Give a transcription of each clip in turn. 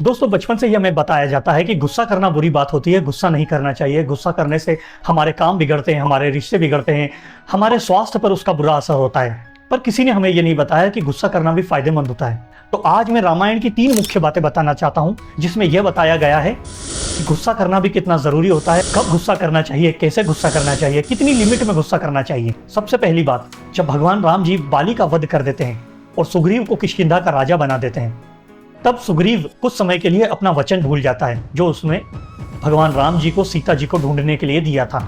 दोस्तों, बचपन से ही हमें बताया जाता है कि गुस्सा करना बुरी बात होती है, गुस्सा नहीं करना चाहिए। गुस्सा करने से हमारे काम बिगड़ते हैं, हमारे रिश्ते बिगड़ते हैं, हमारे स्वास्थ्य पर उसका बुरा असर होता है। पर किसी ने हमें ये नहीं बताया कि गुस्सा करना भी फायदेमंद होता है। तो आज मैं रामायण की 3 मुख्य बातें बताना चाहता हूँ, जिसमें यह बताया गया है कि गुस्सा करना भी कितना जरूरी होता है, कब गुस्सा करना चाहिए, कैसे गुस्सा करना चाहिए, कितनी लिमिट में गुस्सा करना चाहिए। सबसे पहली बात, जब भगवान राम जी बाली का वध कर देते हैं और सुग्रीव को किष्किंधा का राजा बना देते हैं, तब सुग्रीव कुछ समय के लिए अपना वचन भूल जाता है जो उसने भगवान राम जी को सीता जी को ढूंढने के लिए दिया था।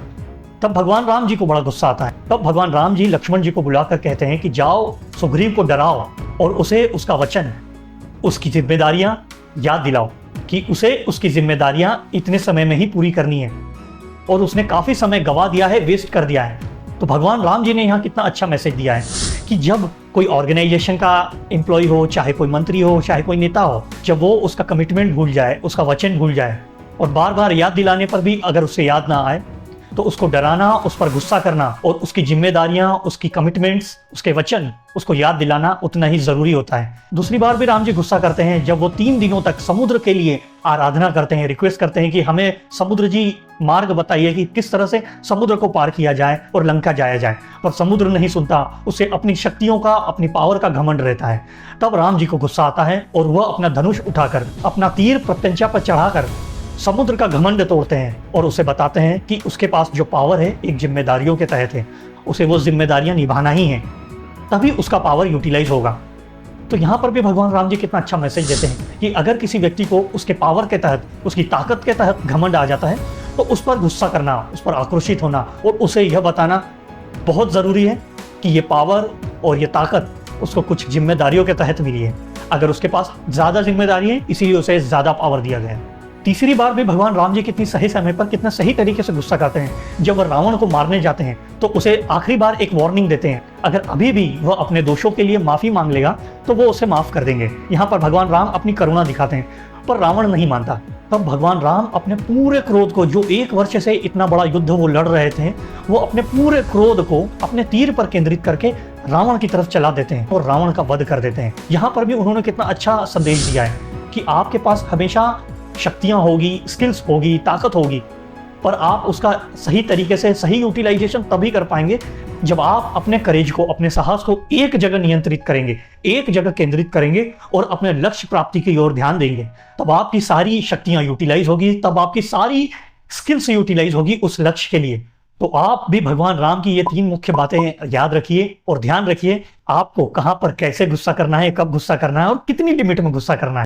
तब भगवान राम जी को बड़ा गुस्सा आता है। तब भगवान राम जी लक्ष्मण जी को बुलाकर कहते हैं कि जाओ सुग्रीव को डराओ और उसे उसका वचन, उसकी जिम्मेदारियां याद दिलाओ कि उसे उसकी जिम्मेदारियां इतने समय में ही पूरी करनी है और उसने काफी समय गवा दिया है, वेस्ट कर दिया है। तो भगवान राम जी ने यहाँ कितना अच्छा मैसेज दिया है कि जब कोई ऑर्गेनाइजेशन का एम्प्लॉय हो, चाहे कोई मंत्री हो, चाहे कोई नेता हो, जब वो उसका कमिटमेंट भूल जाए, उसका वचन भूल जाए और बार बार याद दिलाने पर भी अगर उससे याद ना आए, तो उसको डराना, उस पर गुस्सा करना और उसकी जिम्मेदारियां, उसकी कमिटमेंट्स, उसके वचन, उसको याद दिलाना उतना ही जरूरी होता है। दूसरी बार भी राम जी गुस्सा करते हैं जब वो 3 दिनों तक समुद्र के लिए आराधना करते हैं, रिक्वेस्ट करते हैं कि हमें समुद्र जी मार्ग बताइए कि किस तरह से समुद्र को पार किया जाए और लंका जाया जाए। पर समुद्र नहीं सुनता, उसे अपनी शक्तियों का, अपनी पावर का घमंड रहता है। तब राम जी को गुस्सा आता है और वह अपना धनुष उठाकर, अपना तीर प्रत्यंचा पर चढ़ाकर समुद्र का घमंड तोड़ते हैं और उसे बताते हैं कि उसके पास जो पावर है एक जिम्मेदारियों के तहत है, उसे वो जिम्मेदारियां निभाना ही है, तभी उसका पावर यूटिलाइज होगा। तो यहाँ पर भी भगवान राम जी कितना अच्छा मैसेज देते हैं कि अगर किसी व्यक्ति को उसके पावर के तहत, उसकी ताकत के तहत घमंड आ जाता है, तो उस पर गुस्सा करना, उस पर आक्रोशित होना और उसे यह बताना बहुत ज़रूरी है कि ये पावर और ये ताकत उसको कुछ जिम्मेदारियों के तहत मिली है। अगर उसके पास ज़्यादा जिम्मेदारी है, इसीलिए उसे ज़्यादा पावर दिया गया है। तीसरी बार भी भगवान राम जी कितनी सही समय पर, कितना सही तरीके से गुस्सा करते हैं। जब वह रावण को मारने जाते हैं तो उसे आखिरी बार एक वार्निंग देते हैं, अगर अभी भी वह अपने दोषों के लिए माफी मांग लेगा तो वो उसे माफ कर देंगे। यहाँ पर भगवान राम अपनी करुणा दिखाते हैं, पर रावण नहीं मानता। तब भगवान राम अपने पूरे क्रोध को, जो 1 वर्ष से इतना बड़ा युद्ध वो लड़ रहे थे, वो अपने पूरे क्रोध को अपने तीर पर केंद्रित करके रावण की तरफ चला देते हैं और रावण का वध कर देते हैं। यहाँ पर भी उन्होंने कितना अच्छा संदेश दिया है कि आपके पास हमेशा शक्तियां होगी, स्किल्स होगी, ताकत होगी, पर आप उसका सही तरीके से सही यूटिलाइजेशन तभी कर पाएंगे जब आप अपने करेज को, अपने साहस को एक जगह नियंत्रित करेंगे, एक जगह केंद्रित करेंगे और अपने लक्ष्य प्राप्ति की ओर ध्यान देंगे। तब आपकी सारी शक्तियां यूटिलाइज होगी, तब आपकी सारी स्किल्स यूटिलाइज होगी उस लक्ष्य के लिए। तो आप भी भगवान राम की ये 3 मुख्य बातें याद रखिए और ध्यान रखिए, आपको कहां पर कैसे गुस्सा करना है, कब गुस्सा करना है और कितनी लिमिट में गुस्सा करना है।